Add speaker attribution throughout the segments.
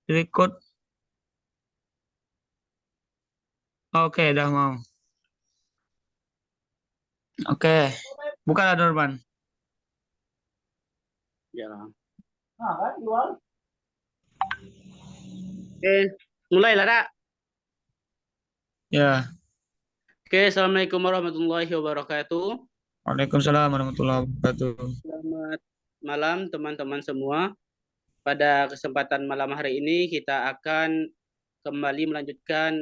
Speaker 1: Record. Oke, dah mau. Oke. Bukan ada Nurban.
Speaker 2: Ya. Oke, mulai lah, Kak.
Speaker 1: Ya.
Speaker 2: Oke, Assalamualaikum warahmatullahi wabarakatuh.
Speaker 1: Waalaikumsalam warahmatullahi wabarakatuh.
Speaker 2: Selamat malam teman-teman semua. Pada kesempatan malam hari ini kita akan kembali melanjutkan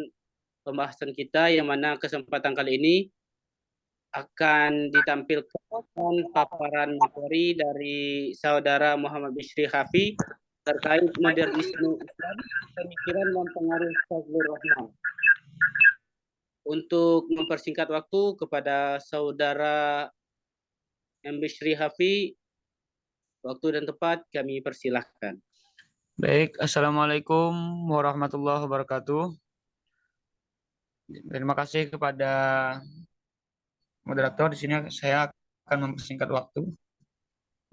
Speaker 2: pembahasan kita yang mana kesempatan kali ini akan ditampilkan paparan materi dari saudara Muhammad Bishri Hafi terkait modernisme Islam, pemikiran dan pengaruh Fazlur Rahman. Untuk mempersingkat waktu kepada saudara M. Bishri Hafi, waktu dan tempat kami persilahkan.
Speaker 1: Baik, Assalamualaikum warahmatullahi wabarakatuh. Terima kasih kepada moderator. Di sini saya akan mempersingkat waktu.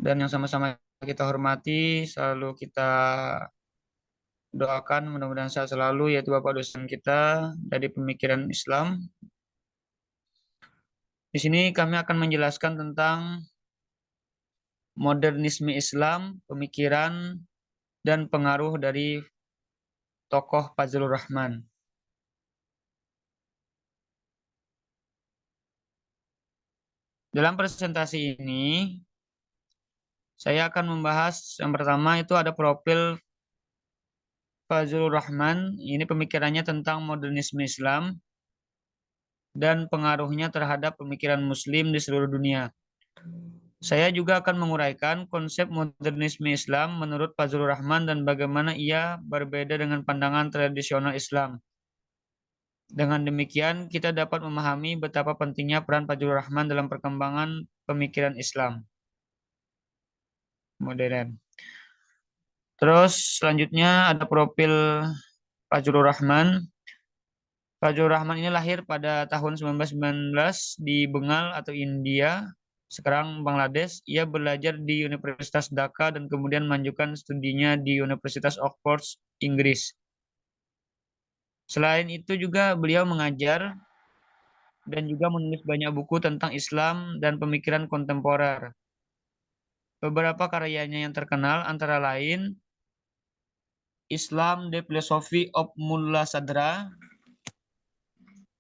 Speaker 1: Dan yang sama-sama kita hormati, selalu kita doakan mudah-mudahan sehat selalu, yaitu Bapak dosen kita dari pemikiran Islam. Di sini kami akan menjelaskan tentang modernisme Islam, pemikiran, dan pengaruh dari tokoh Fazlur Rahman. Dalam presentasi ini, saya akan membahas yang pertama itu ada profil Fazlur Rahman. Ini pemikirannya tentang modernisme Islam dan pengaruhnya terhadap pemikiran Muslim di seluruh dunia. Saya juga akan menguraikan konsep modernisme Islam menurut Fazlur Rahman dan bagaimana ia berbeda dengan pandangan tradisional Islam. Dengan demikian, kita dapat memahami betapa pentingnya peran Fazlur Rahman dalam perkembangan pemikiran Islam modern. Terus selanjutnya ada profil Fazlur Rahman. Fazlur Rahman ini lahir pada tahun 1919 di Bengal atau India, sekarang Bangladesh. Ia belajar di Universitas Dhaka dan kemudian melanjutkan studinya di Universitas Oxford, Inggris. Selain itu juga beliau mengajar dan juga menulis banyak buku tentang Islam dan pemikiran kontemporer. Beberapa karyanya yang terkenal antara lain Islam, The Philosophy of Mullah Sadra,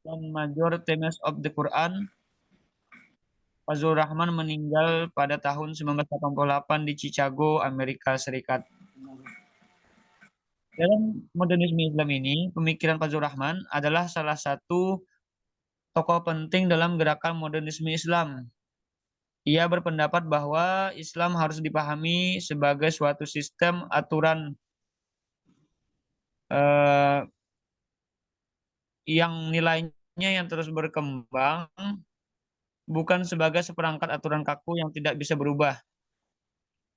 Speaker 1: dan Major Themes of the Quran. Fazlur Rahman meninggal pada tahun 1988 di Chicago, Amerika Serikat. Dalam modernisme Islam ini, pemikiran Fazlur Rahman adalah salah satu tokoh penting dalam gerakan modernisme Islam. Ia berpendapat bahwa Islam harus dipahami sebagai suatu sistem aturan eh, yang nilainya yang terus berkembang, bukan sebagai seperangkat aturan kaku yang tidak bisa berubah.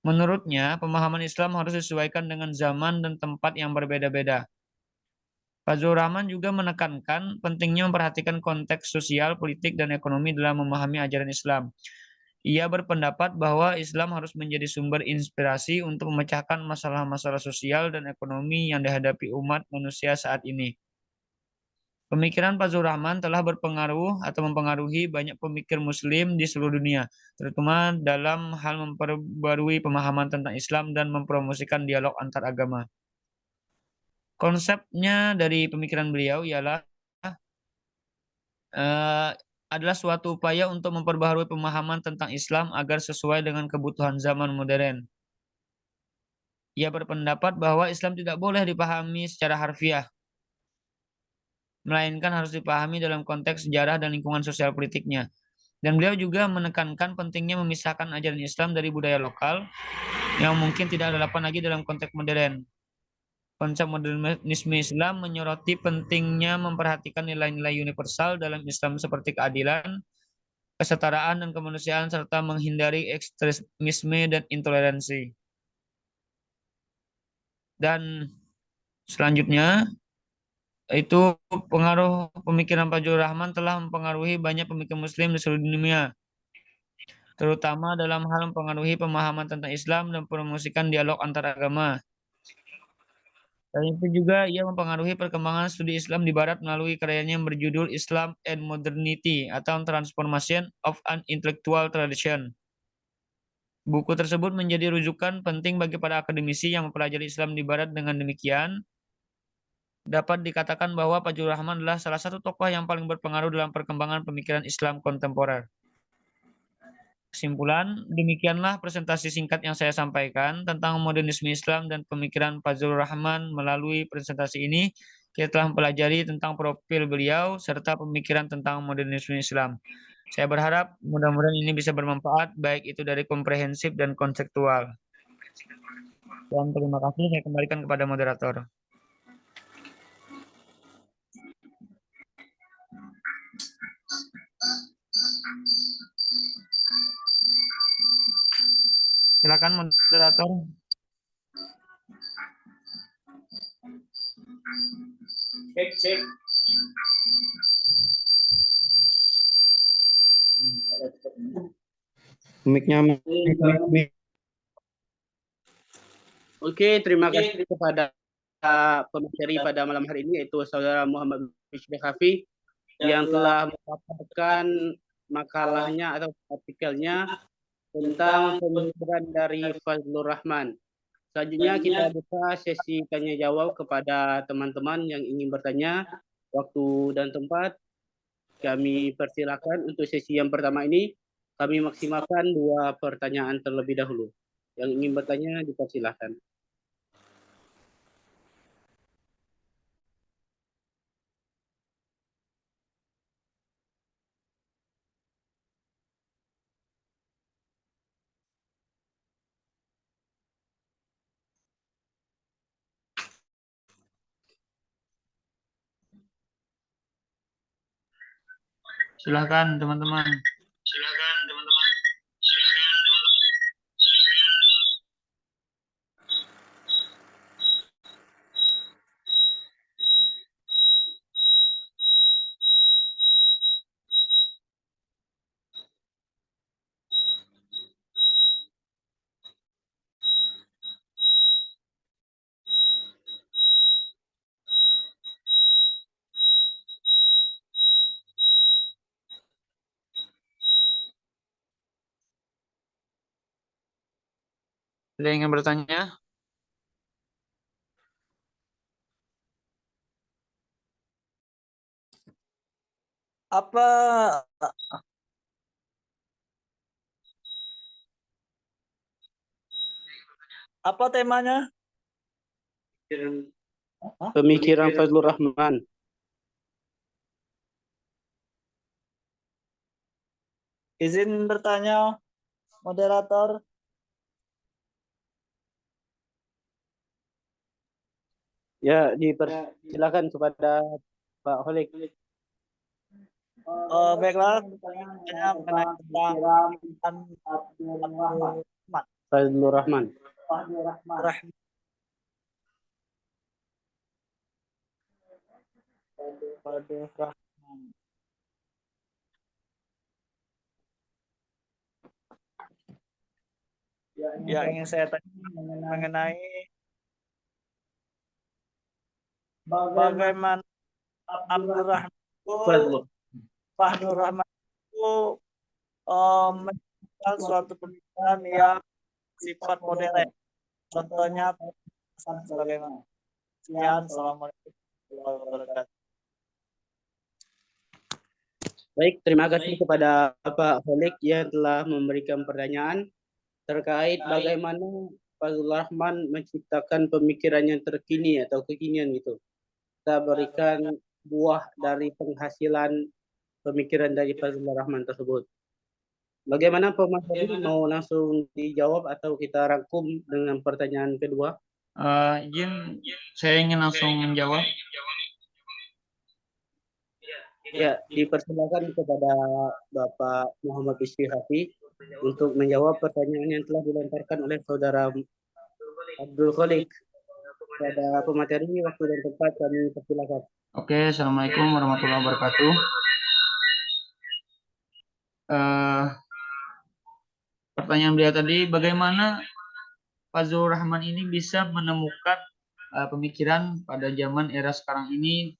Speaker 1: Menurutnya, pemahaman Islam harus disesuaikan dengan zaman dan tempat yang berbeda-beda. Fazlur Rahman juga menekankan pentingnya memperhatikan konteks sosial, politik, dan ekonomi dalam memahami ajaran Islam. Ia berpendapat bahwa Islam harus menjadi sumber inspirasi untuk memecahkan masalah-masalah sosial dan ekonomi yang dihadapi umat manusia saat ini. Pemikiran Fazlur Rahman telah berpengaruh atau mempengaruhi banyak pemikir Muslim di seluruh dunia, terutama dalam hal memperbarui pemahaman tentang Islam dan mempromosikan dialog antar agama. Konsepnya dari pemikiran beliau ialah eh, adalah suatu upaya untuk memperbaharui pemahaman tentang Islam agar sesuai dengan kebutuhan zaman modern. Ia berpendapat bahwa Islam tidak boleh dipahami secara harfiah, melainkan harus dipahami dalam konteks sejarah dan lingkungan sosial politiknya. Dan beliau juga menekankan pentingnya memisahkan ajaran Islam dari budaya lokal yang mungkin tidak relevan lagi dalam konteks modern. Konsep modernisme Islam menyoroti pentingnya memperhatikan nilai-nilai universal dalam Islam seperti keadilan, kesetaraan, dan kemanusiaan, serta menghindari ekstremisme dan intoleransi. Dan selanjutnya, itu pengaruh pemikiran Fazlur Rahman telah mempengaruhi banyak pemikir Muslim di seluruh dunia, terutama dalam hal mempengaruhi pemahaman tentang Islam dan promosikan dialog antar agama. Selain itu juga ia mempengaruhi perkembangan studi Islam di Barat melalui karyanya yang berjudul Islam and Modernity atau Transformation of an Intellectual Tradition. Buku tersebut menjadi rujukan penting bagi para akademisi yang mempelajari Islam di Barat. Dengan demikian, dapat dikatakan bahwa Fazlur Rahman adalah salah satu tokoh yang paling berpengaruh dalam perkembangan pemikiran Islam kontemporer. Kesimpulan, demikianlah presentasi singkat yang saya sampaikan tentang modernisme Islam dan pemikiran Fazlur Rahman. Melalui presentasi ini, kita telah mempelajari tentang profil beliau serta pemikiran tentang modernisme Islam. Saya berharap mudah-mudahan ini bisa bermanfaat, baik itu dari komprehensif dan konseptual. Dan terima kasih, saya kembalikan kepada moderator. Silakan moderator.
Speaker 2: Cek. Mic. Oke, terima kasih kepada pemateri pada malam hari ini, yaitu Saudara Muhammad Bishri Hafi yang telah memaparkan makalahnya atau artikelnya tentang pemikiran dari Fazlur Rahman. Selanjutnya kita buka sesi tanya jawab kepada teman-teman yang ingin bertanya. Waktu dan tempat kami persilakan. Untuk sesi yang pertama ini kami maksimalkan 2 pertanyaan terlebih dahulu. Yang ingin bertanya dipersilakan.
Speaker 1: Silakan teman-teman. Ada yang ingin bertanya?
Speaker 3: Apa temanya?
Speaker 2: Pemikiran Fazlur Rahman.
Speaker 3: Izin bertanya, moderator.
Speaker 2: Ya, dipersilakan kepada Pak Holik.
Speaker 3: Baiklah, bertanya mengenai tentang
Speaker 2: Fazlur Rahman.
Speaker 3: Ya, ingin saya tanya mengenai bagaimana Fazlur Rahman itu menciptakan suatu pemikiran yang sifat modern. Contohnya sebagaimana. Sekian, assalamualaikum warahmatullahi wabarakatuh.
Speaker 2: Baik, terima kasih kepada Pak Holik yang telah memberikan pertanyaan terkait bagaimana Fazlur Rahman menciptakan pemikiran yang terkini atau kekinian gitu. Kita berikan buah dari penghasilan pemikiran dari Fazlur Rahman tersebut. Bagaimana pemateri, mau langsung dijawab atau kita rangkum dengan pertanyaan kedua?
Speaker 1: Saya ingin langsung menjawab.
Speaker 2: Ya, dipersilakan kepada Bapak Muhammad Bishri Hafi untuk menjawab pertanyaan yang telah dilontarkan oleh Saudara Abdul Khalik. Pada pemateri, waktu dan tempat kami persilakan.
Speaker 1: Oke, assalamualaikum warahmatullahi wabarakatuh. Pertanyaan beliau tadi, bagaimana Fazlur Rahman ini bisa menemukan pemikiran pada zaman era sekarang ini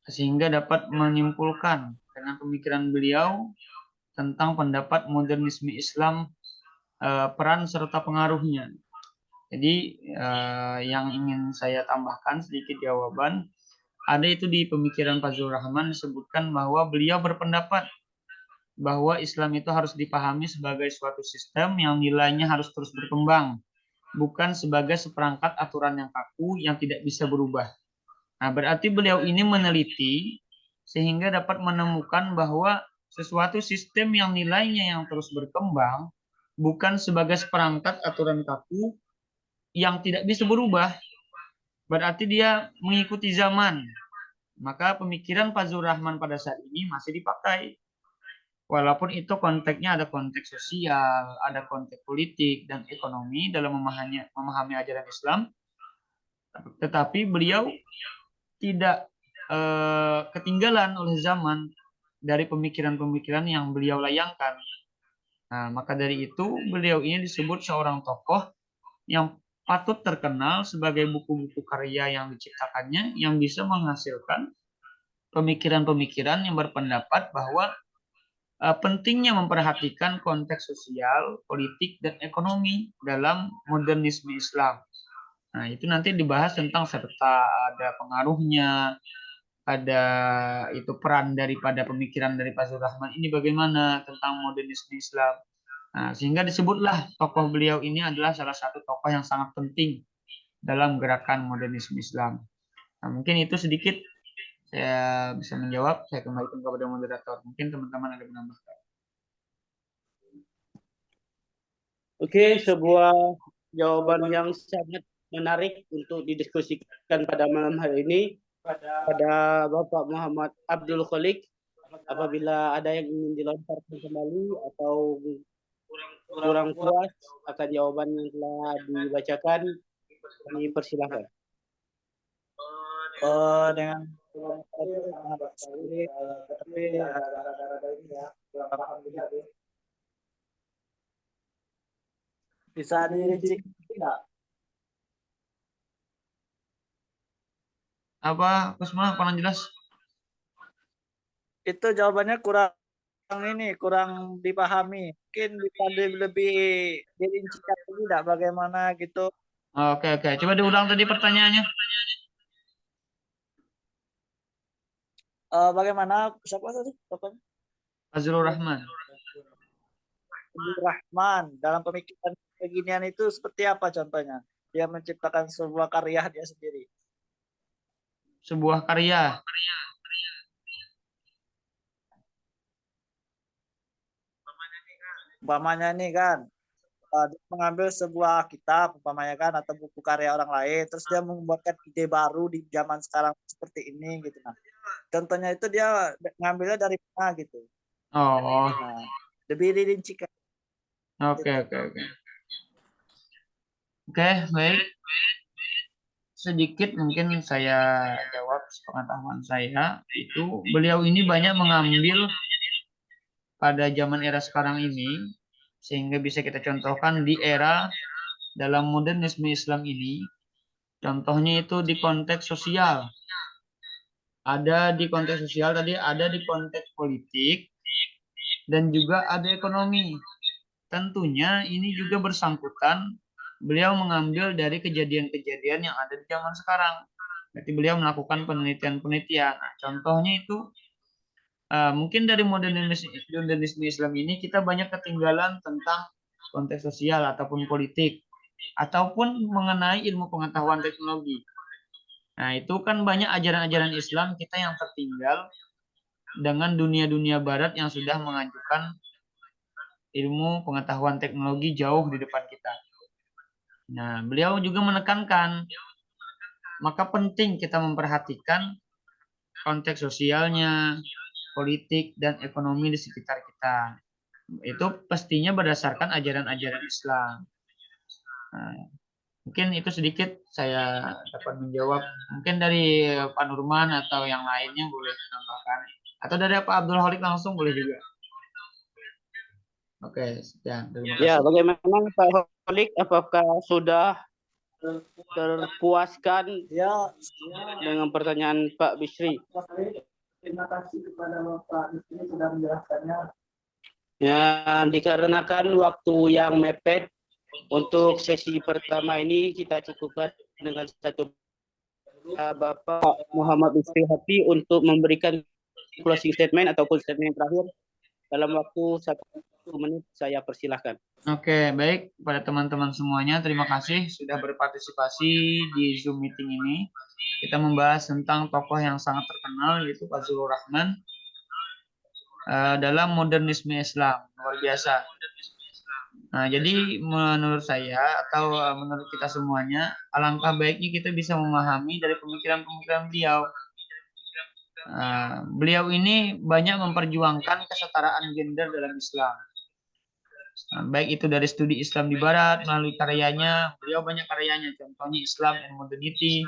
Speaker 1: sehingga dapat menyimpulkan dengan pemikiran beliau tentang pendapat modernisme Islam, peran serta pengaruhnya. Jadi yang ingin saya tambahkan sedikit jawaban, ada itu di pemikiran Pak Zulrahman disebutkan bahwa beliau berpendapat bahwa Islam itu harus dipahami sebagai suatu sistem yang nilainya harus terus berkembang, bukan sebagai seperangkat aturan yang kaku yang tidak bisa berubah. Nah, berarti beliau ini meneliti sehingga dapat menemukan bahwa sesuatu sistem yang nilainya yang terus berkembang bukan sebagai seperangkat aturan kaku yang tidak bisa berubah. Berarti dia mengikuti zaman. Maka pemikiran Pak Zulrahman pada saat ini masih dipakai. Walaupun itu konteksnya ada konteks sosial, ada konteks politik dan ekonomi dalam memahami ajaran Islam, tetapi beliau tidak ketinggalan oleh zaman dari pemikiran-pemikiran yang beliau layangkan. Nah, maka dari itu beliau ini disebut seorang tokoh yang patut terkenal sebagai buku-buku karya yang diciptakannya yang bisa menghasilkan pemikiran-pemikiran yang berpendapat bahwa pentingnya memperhatikan konteks sosial, politik, dan ekonomi dalam modernisme Islam. Nah, itu nanti dibahas tentang serta ada pengaruhnya, ada itu peran daripada pemikiran dari Pak Zulrahman ini bagaimana tentang modernisme Islam. Nah, sehingga disebutlah tokoh beliau ini adalah salah satu tokoh yang sangat penting dalam gerakan modernisme Islam. Nah, mungkin itu sedikit saya bisa menjawab. Saya kembalikan kepada moderator. Mungkin teman-teman ada menambahkan.
Speaker 2: Oke, sebuah jawaban yang sangat menarik untuk didiskusikan pada malam hari ini pada Bapak Muhammad Abdul Khalik. Apabila ada yang ingin dilontarkan kembali atau kurang puas akan jawaban yang telah dibacakan, kami persilahkan.
Speaker 3: Dengan tapi ada ini ya, bisa dirincikan tidak?
Speaker 1: Apa, Kusma, kurang jelas?
Speaker 3: Itu jawabannya kurang dipahami. Mungkin bisa lebih dirincikan tidak bagaimana gitu.
Speaker 1: Oke. Coba diulang tadi pertanyaannya.
Speaker 3: Bagaimana siapa tadi?
Speaker 1: Fazlur Rahman.
Speaker 3: Fazlur Rahman dalam pemikiran beginian itu seperti apa contohnya? Dia menciptakan sebuah karya dia sendiri.
Speaker 1: Sebuah karya.
Speaker 3: Umpamanya nih kan, dia mengambil sebuah kitab umpamanya kan atau buku karya orang lain, terus dia membuatkan ide baru di zaman sekarang seperti ini gitu. Nah, contohnya itu dia ngambilnya dari mana gitu.
Speaker 1: Oh.
Speaker 3: Nah, lebih dirincikan.
Speaker 1: Oke. Oke, baik. Sedikit mungkin saya jawab sepengetahuan saya itu beliau ini banyak mengambil pada zaman era sekarang ini sehingga bisa kita contohkan di era dalam modernisme Islam ini. Contohnya itu di konteks sosial. Ada di konteks sosial tadi, ada di konteks politik, dan juga ada ekonomi. Tentunya ini juga bersangkutan beliau mengambil dari kejadian-kejadian yang ada di zaman sekarang. Berarti beliau melakukan penelitian-penelitian. Nah, contohnya itu mungkin dari modernisme Islam ini kita banyak ketinggalan tentang konteks sosial ataupun politik ataupun mengenai ilmu pengetahuan teknologi. Nah, itu kan banyak ajaran-ajaran Islam kita yang tertinggal dengan dunia-dunia barat yang sudah mengajukan ilmu pengetahuan teknologi jauh di depan kita. Nah, beliau juga menekankan maka penting kita memperhatikan konteks sosialnya, politik, dan ekonomi di sekitar kita. Itu pastinya berdasarkan ajaran-ajaran Islam. Nah, mungkin itu sedikit saya dapat menjawab. Mungkin dari Pak Nurman atau yang lainnya boleh menambahkan. Atau dari Pak Abdul Khalik langsung boleh juga. Oke, sekian. Terima kasih.
Speaker 2: Ya, bagaimana Pak Khalik? Apakah sudah terpuaskan
Speaker 3: Ya,
Speaker 2: dengan pertanyaan Pak Bisri.
Speaker 3: terima kasih kepada Bapak di sini sudah menjelaskannya.
Speaker 2: Ya, dikarenakan waktu yang mepet, untuk sesi pertama ini kita cukupkan dengan satu Bapak Muhammad Bisri Hafi untuk memberikan closing statement ataupun statement terakhir dalam waktu 1 menit. Saya persilahkan.
Speaker 1: Oke, baik pada teman-teman semuanya, terima kasih sudah berpartisipasi di Zoom meeting ini. Kita membahas tentang tokoh yang sangat terkenal yaitu Fazlur Rahman dalam modernisme Islam, luar biasa. Nah, jadi menurut saya atau menurut kita semuanya, alangkah baiknya kita bisa memahami dari pemikiran-pemikiran beliau. Beliau ini banyak memperjuangkan kesetaraan gender dalam Islam. Baik itu dari studi Islam di Barat melalui karyanya, beliau banyak karyanya, contohnya Islam and Modernity,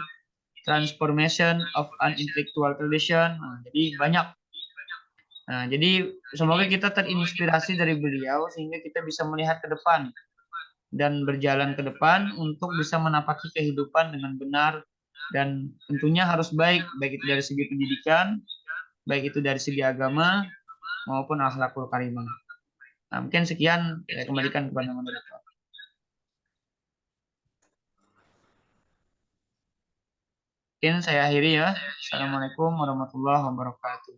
Speaker 1: Transformation of an Intellectual Tradition. Jadi banyak. Jadi semoga kita terinspirasi dari beliau sehingga kita bisa melihat ke depan dan berjalan ke depan untuk bisa menapaki kehidupan dengan benar dan tentunya harus baik itu dari segi pendidikan, baik itu dari segi agama maupun akhlakul karimah. Nah, mungkin sekian saya kembalikan kepada moderator. Mungkin saya akhiri ya. Assalamualaikum warahmatullahi wabarakatuh.